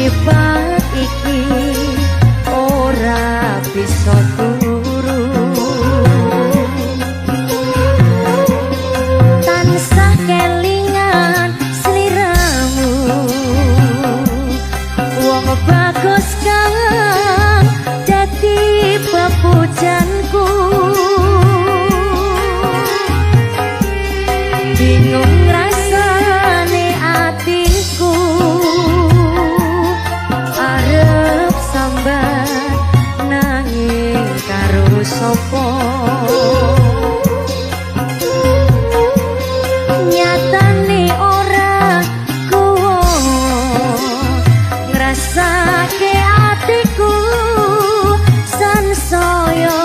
sifat iki ora bisa turu tansah kelingan sliramu wong bagus kang dadi pepujanku bingung rasane atiku arep sambat nanging karo sapa nyatane ora kuat ngrasake atiku sansaya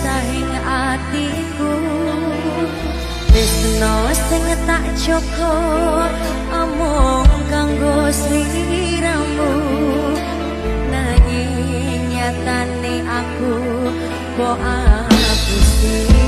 susahing atiku tresno sing tak joko amung kanggo sliramu nanging nyatane aku mbok apusi.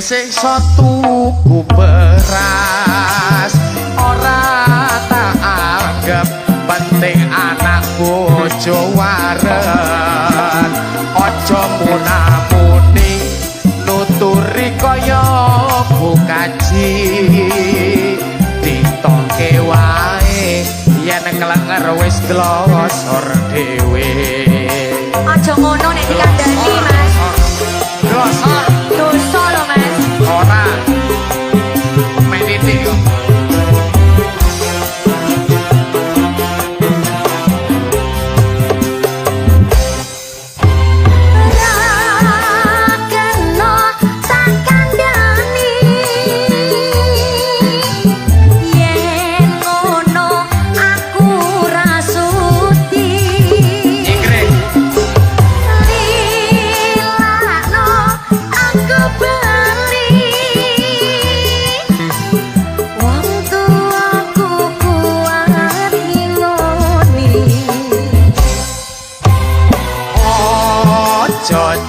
siksa tuku beras ora tak anggap penting anak bojo waren aja munamuni nuturi kaya bukaji ditoke wae yen klenger wis glosor dhewe aja ngono nek dikandani Mas glosor dosa lho Mas ora meniti kok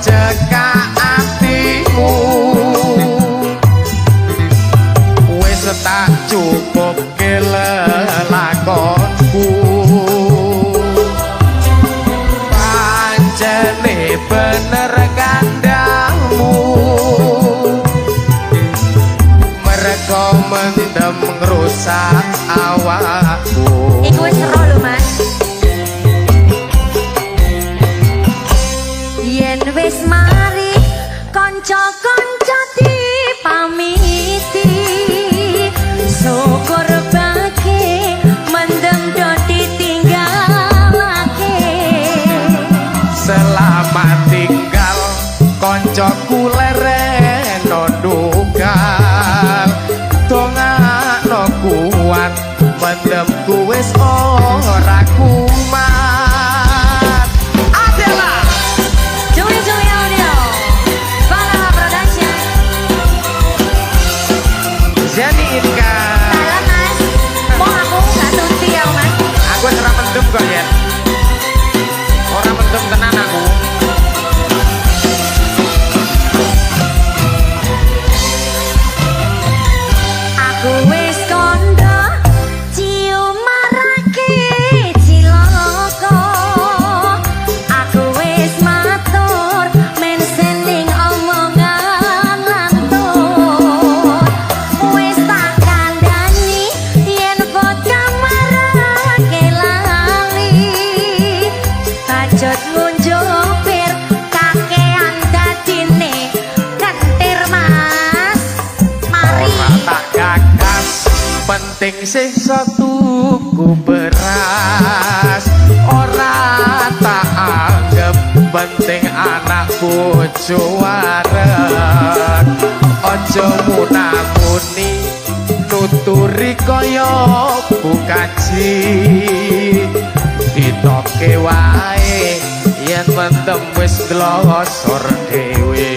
cekak atimu wis tak cukup kelelakonku pancene bener kandangmu mereka mendem ngrusak awakku iku wis ero lho Mas yen wis mari kanca-kanca dipamiti syukur bagi mendem do ditinggalake selamat tinggal kancaku lereno ndugal dongakno kuat mendemku wis ora kumat adalah jadi Inka salam Mas mau aku gak tuti ya Mas aku ora mendem kok ya ora mendem tenan aku aku wis kondo cium marake ciloko aku wis matur men sending omongan lantur wis tak kandhani yen vodka marake lali bajot ngunjupir kakean dadine kentir Mas mari ora tak gagas penting siksa tuku beras ora tak anggap penting anak bojo waren aja munamuni nuturi kaya bukaji ditoke wae yen mendem wis glosor dhewe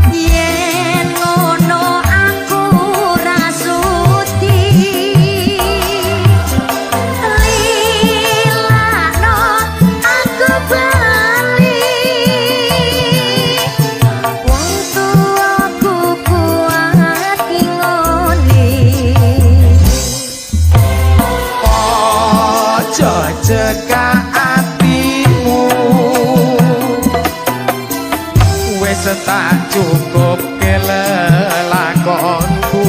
yen ngono aku rasuti cekak atimu wis tak cukup kelelakonku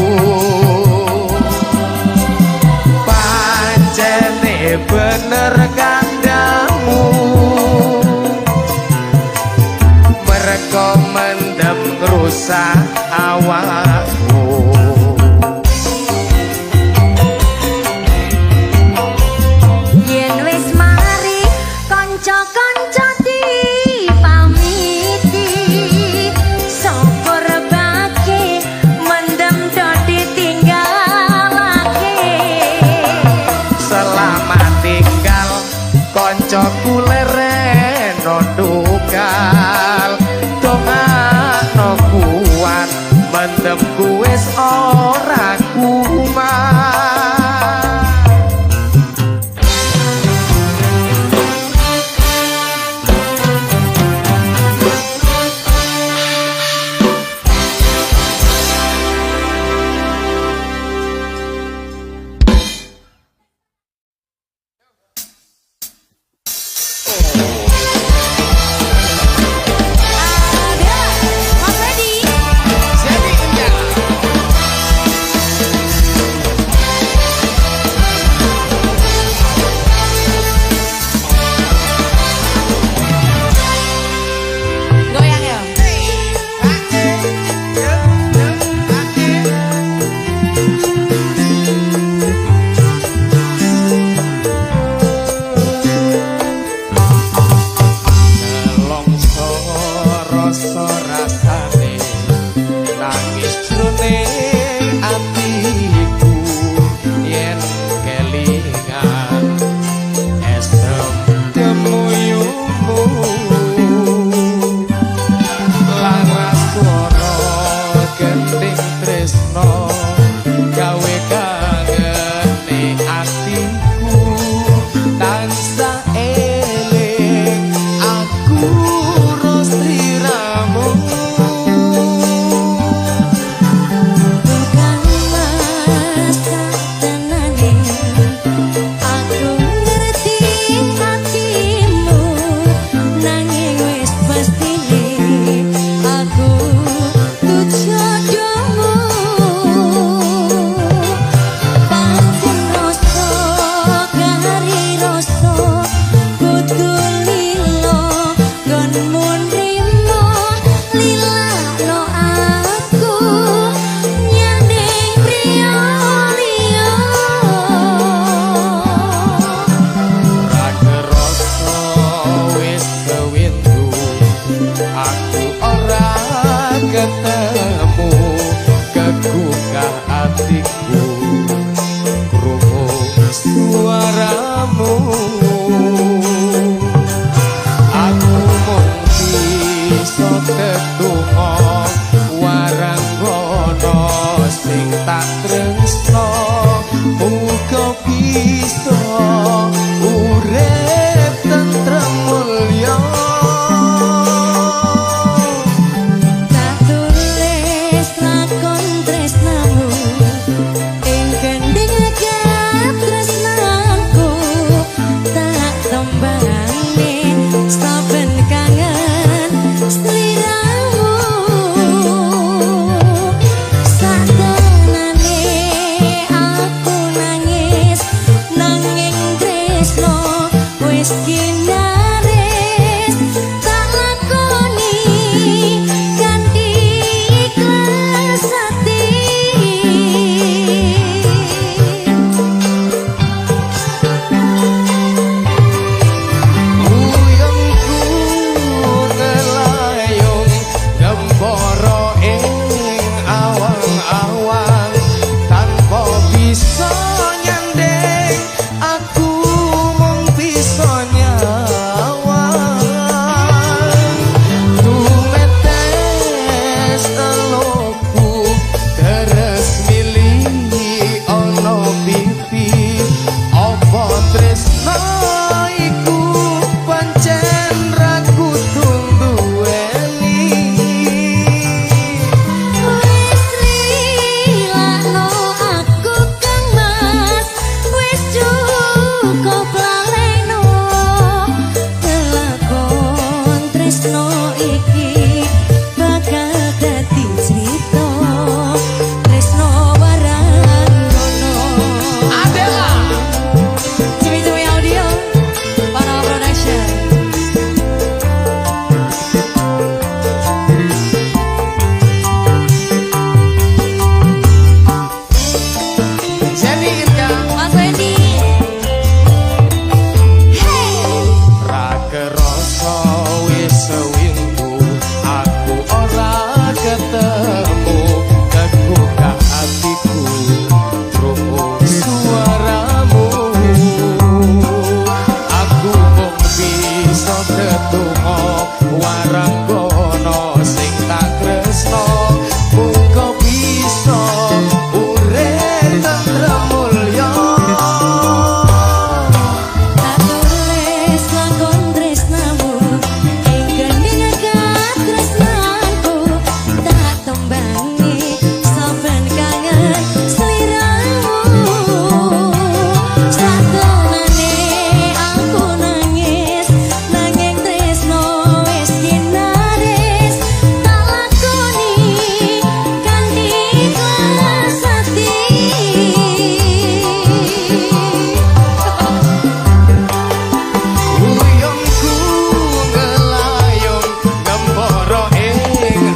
pancene bener kandangmu mereka mendem ngrusak awakmu kanca-kanca dipamiti syukur bagi mendem do ditinggalake selamat reno dugal dongakno kuat mendemku wis ora kumat. tresno ketungo waranggono sing tak tresno muga bisa urip tentrem mulya. Tak tulis lakon tresnamu ing gending katresnanku, tak tembangi saben kangen sliramu. Satonane aku nangis nanging tresno wis ginaris, tak lakoni kanthi ikhlas ati. Uyungku ngelayung ngembara ing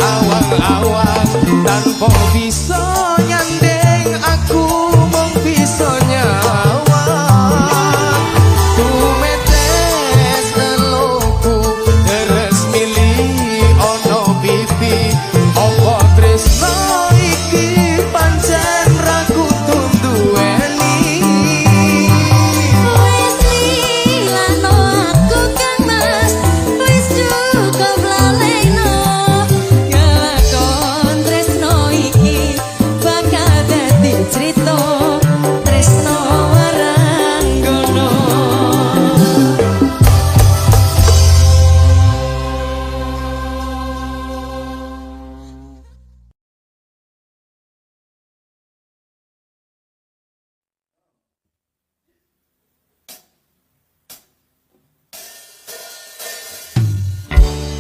awang-awang tanpa bisa nyandeng aku mung bisa nyawang. Tumetes eloku deres milih ono pipi apa tresno iki pancen ragu tundueni. Wis lilano aku Kang Mas, wis cukup laleno, ngelakon tresno iki bakal dadi crita tresno waranggono.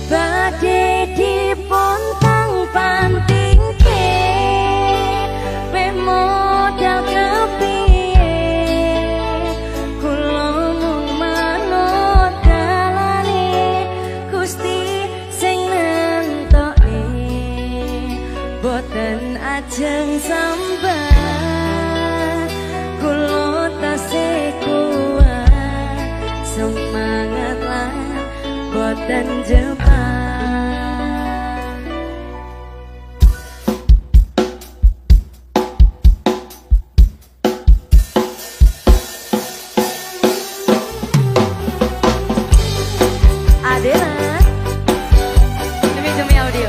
Badhe dipontang pantingke pemodal kepiye, kula mung manut dalane Gusti sing nentoke, boten ajeng sambat kula tasih kuat semangat lan boten jebak. Adela demi audio.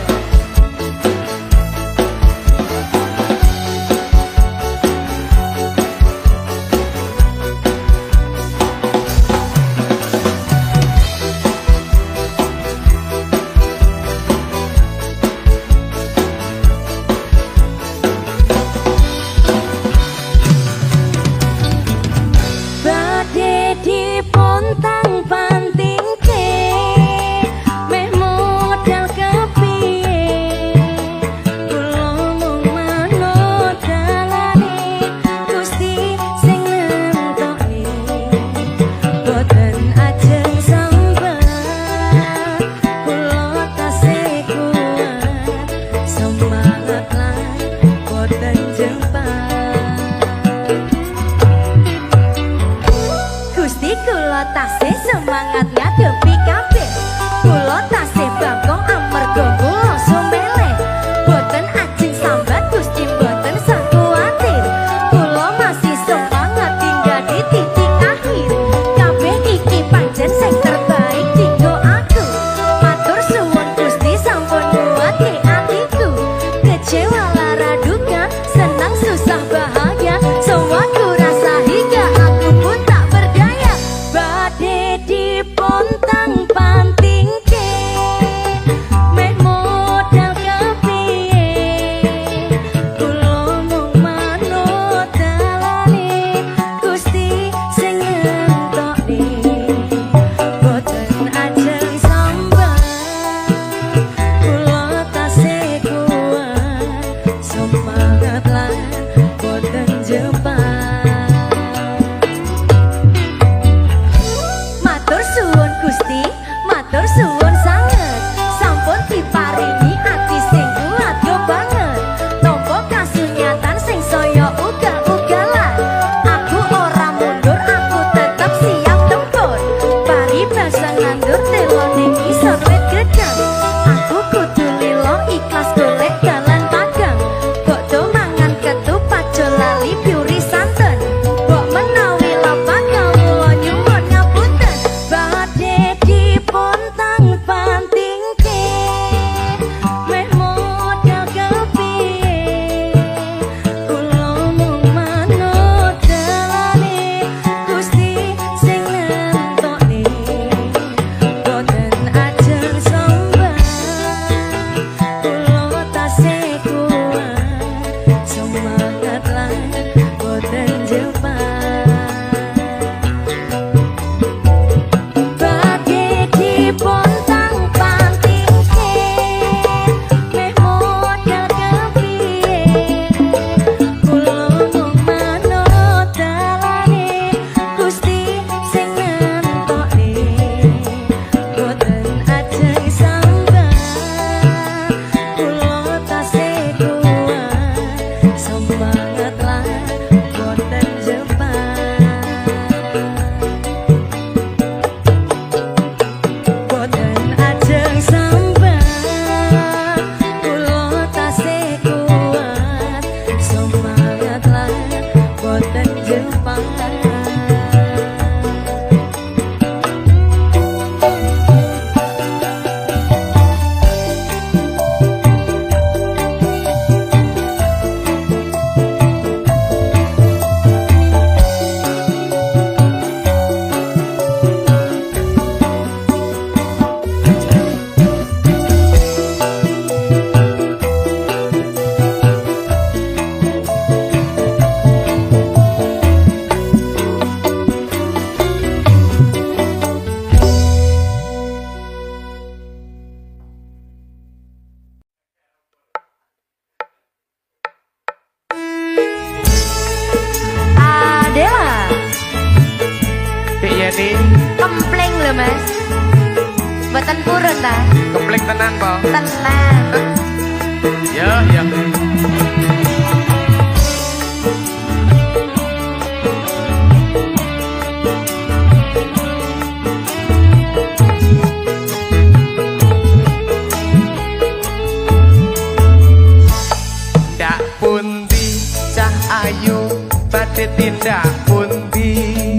Mboten purun ta? Kepling tenan po. Tenan. Ya, ya. Ndak pundi cah ayu badhe tindak pundi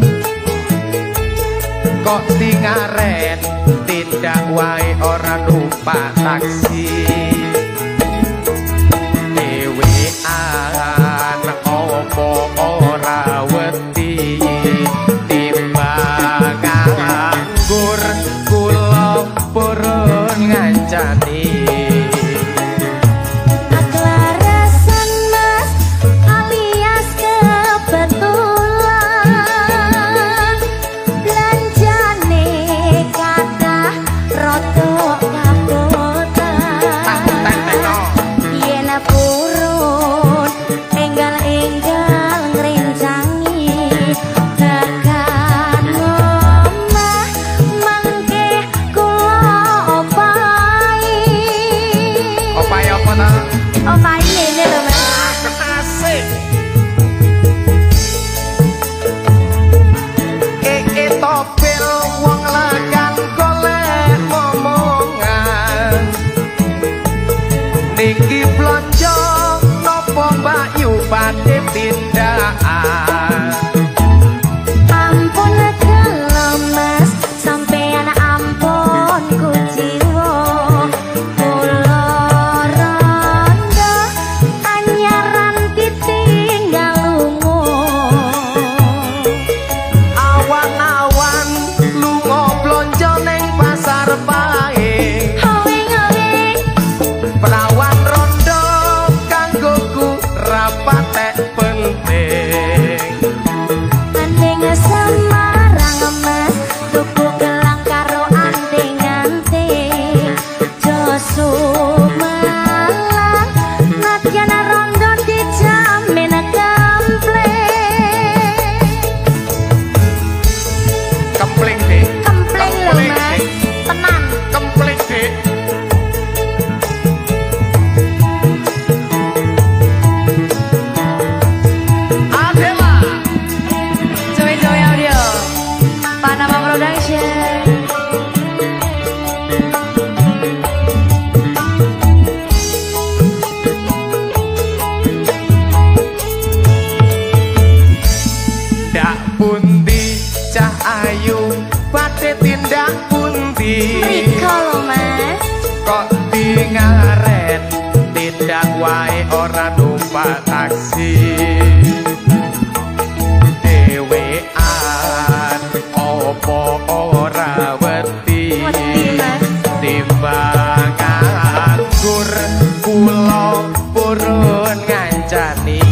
kok tingaren tindak wae ora numpak taksi dhewean opo ora wedi timbang nganggur kula purun ngancani niki blonjo nopo mbak yu badhe tindakan Ampun kalau mas sampean ampun ku jiwa kula rondo anyaran ditinggal lunga awan-awan lunga blonjo ning pasar pae perawan rondo kanggoku rapatek penting andeng Semarang mas tuku gelang karo andeng anting josu malang nadyan rondo dijamin kempling dek kempling lho mas tenan kempling dek pundi cah ayu badhe tindak pundi mriko lho mas kok tingaren tindak wae ora numpak taksi dhewean opo ora wedi timbang nganggur kula purun ngancani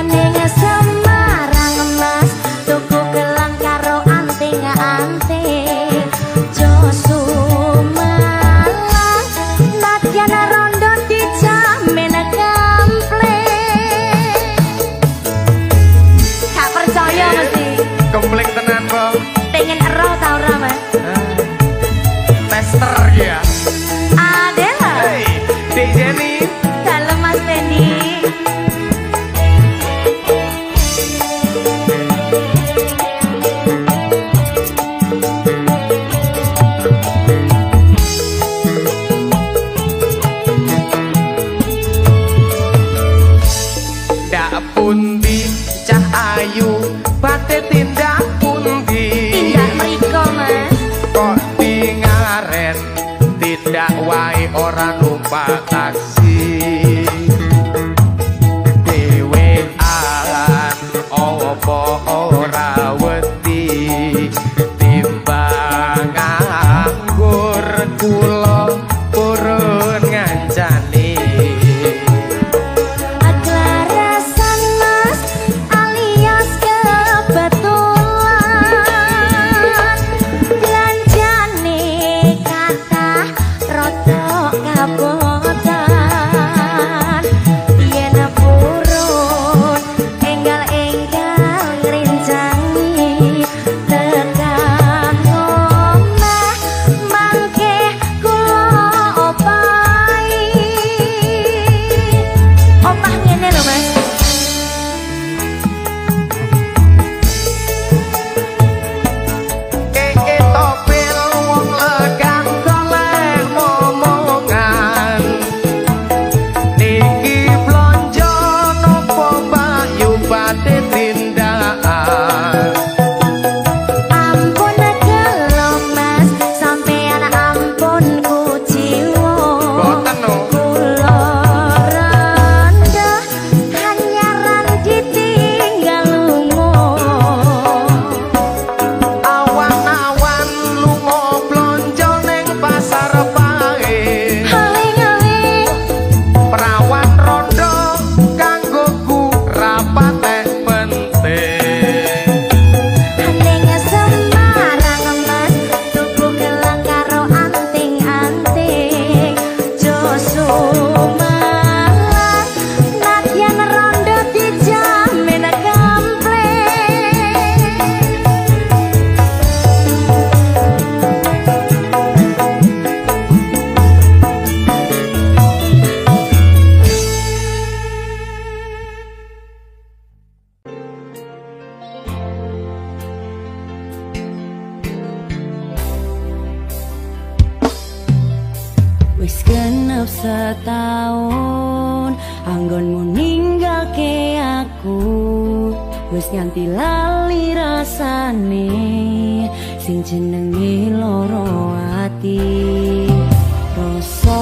aneh Semarang pundi cah ayu bate tindak pundi Tindak mriko Mas kok dingaren tidak wae ora numpak taksi dhewean opo ora wedi timbang nganggur kula purun ngancani Aklarasan Mas alias kebetulan belanjane kathah rada kabotan yen purun enggal-enggal ngrincangi tekan omah mangke kula opahi opah ngene lho Mas Keke topil wong legang golek momongan niki blonjo nopo bayu bate tindakan ampun gelo Mas sampeyan ampun kuciwa boten no kula rendah hanyaran ditinggal lunga awan-awan lunga blonjo ning pasar pae haling-haling perawan rondo kanggoku rapatek penting ning Semarang Mas tuku gelang karo anting-anting joso malang nadyan rondo dijamin kampleng Wis genep setahun anggonmu ninggalke aku wis nganti lali rasane sing jenenge loro ati rasa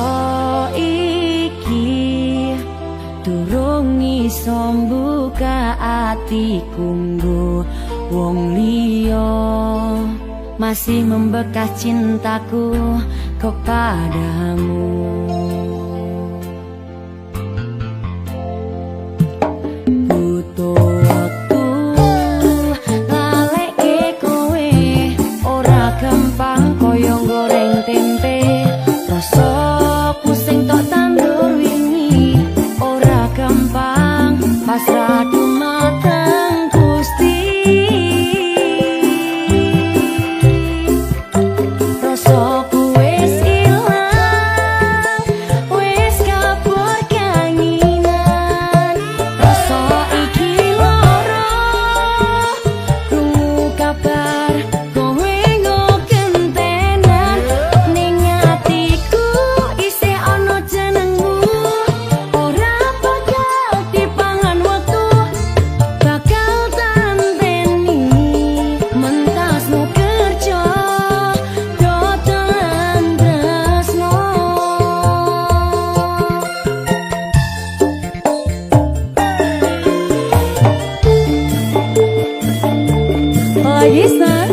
iki durung iso mbuka atiku nggo wong liya masih membekas cintaku kepadamu butuh waktu laleke kowe ora gampang koyo goreng tempe rasa pusing tok tandur wingi ora gampang pasrah dumateng Gusti rasaku wis ilang wis kabur kanginan rasa iki lara krungu kabar kowe ngokentenan ning atiku isih ana jenengmu ora bakal dipangan wektu bakal tanteni mentasmu kerja dodolan tresno lagi san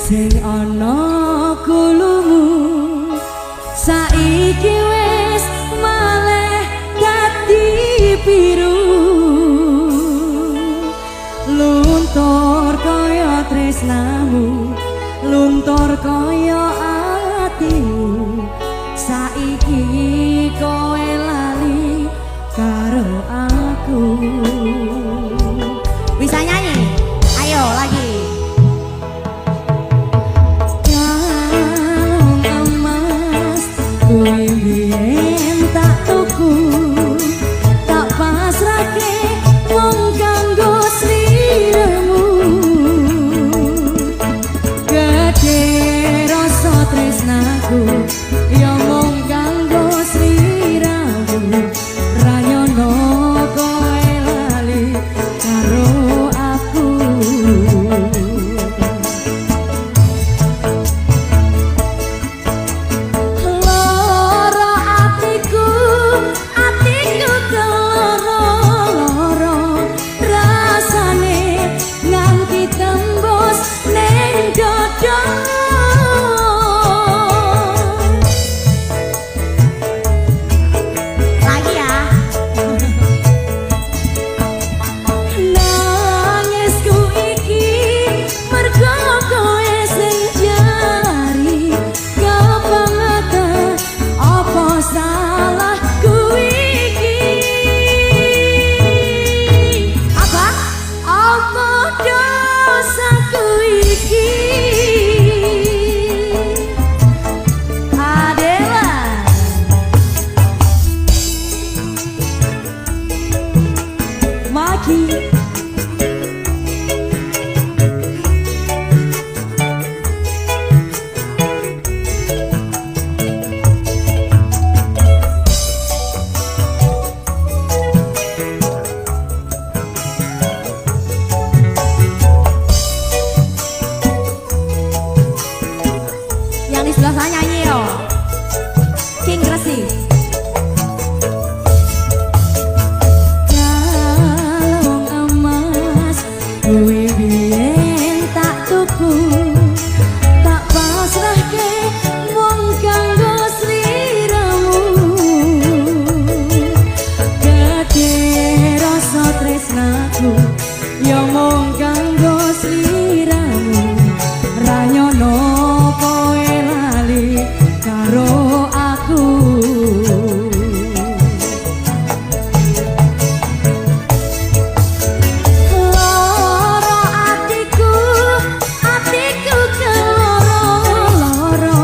sing ana kulumu saiki wis malih dadi biru luntur kaya tresnamu luntur kaya atimu saiki kowe lali karo aku. Bisa nyanyi? Ayo lagi. Kalung emas kowe biyen tak tuku tak pasrahke wong kanggo sliramu gede rasa tresnaku ya mung kanggo sliramu ra nyono kowe lali karo aku. Loro atiku keloro rasane nganti tembus ning dada. Lagi ya. Nangisku iki mergo kowe sing jari kebangetan apa salahku iki. Apa dosaku iki. Adela Maki yang di sebelah sana nyanyi yo King Gresi. Kalung emas kowe biyen tak tuku tak pasrahke wong kanggo sliramu gede rasa tresnaku ya mung kanggo sliramu ra nyono kowe lali karo aku. Loro atiku keloro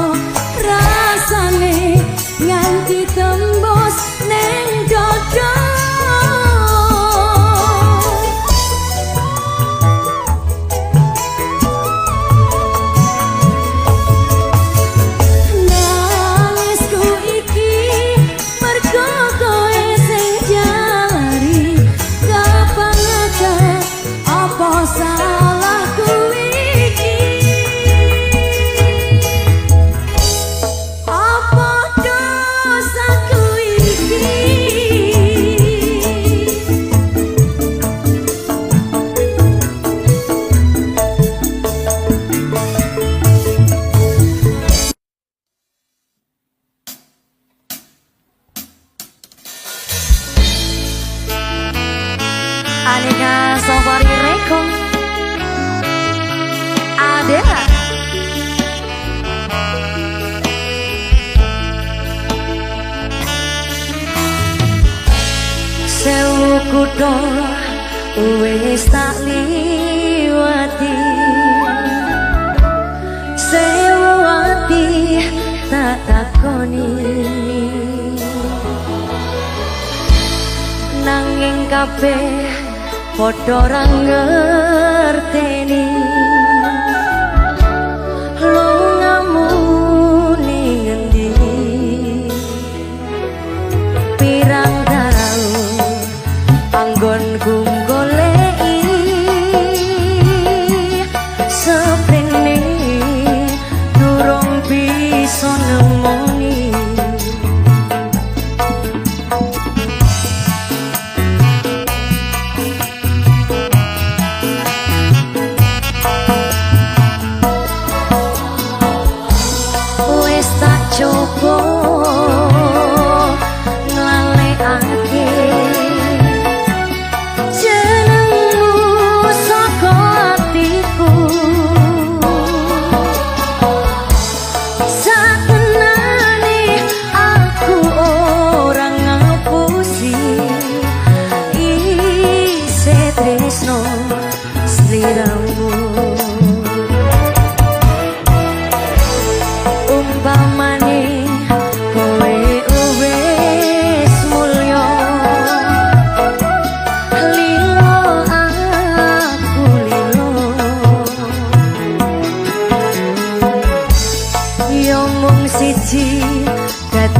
rasane nganti tembus ning dada. Nangisku iki mergo kowe sing jari kebangetan apa salahku iki. Apa dosaku iki. Aneka Safari Record Adela sewu kutha wis tak liwati sewu ati tak takoni nanging kabeh padha ra ngerteni lungamu ning endi pirang taun anggonku goleki sepene durung bisa nemoni.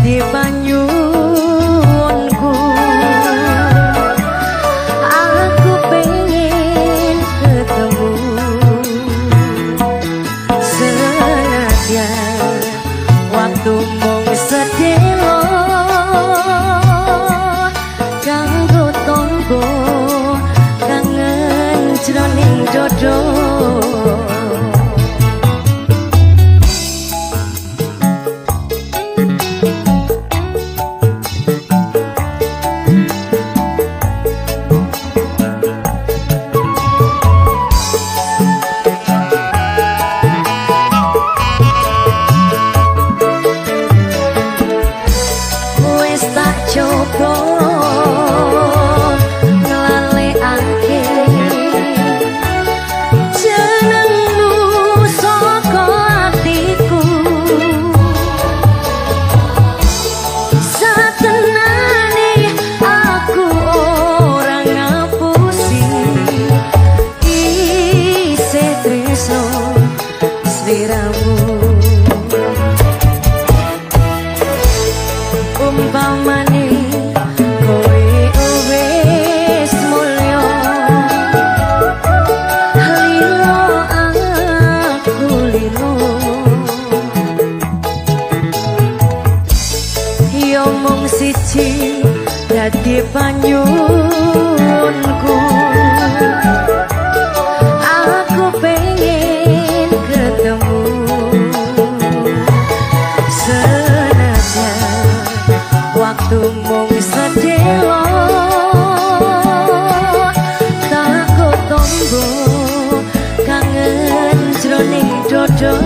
dadi panyuwunku. Aku pengen ketemu senadyan waktu mung sedelo kanggo tombo kangen jroning dodo. Coba nglalekake jenengmu saka atiku. Satenane aku ora ngapusi isih tresno sliramu. Umpamane kowe wis mulya lilo aku lilo yo mung siji dadi panyuwunku. Aku pengen ketemu waktu mung sedelo takut tombo kangen jroning dodo.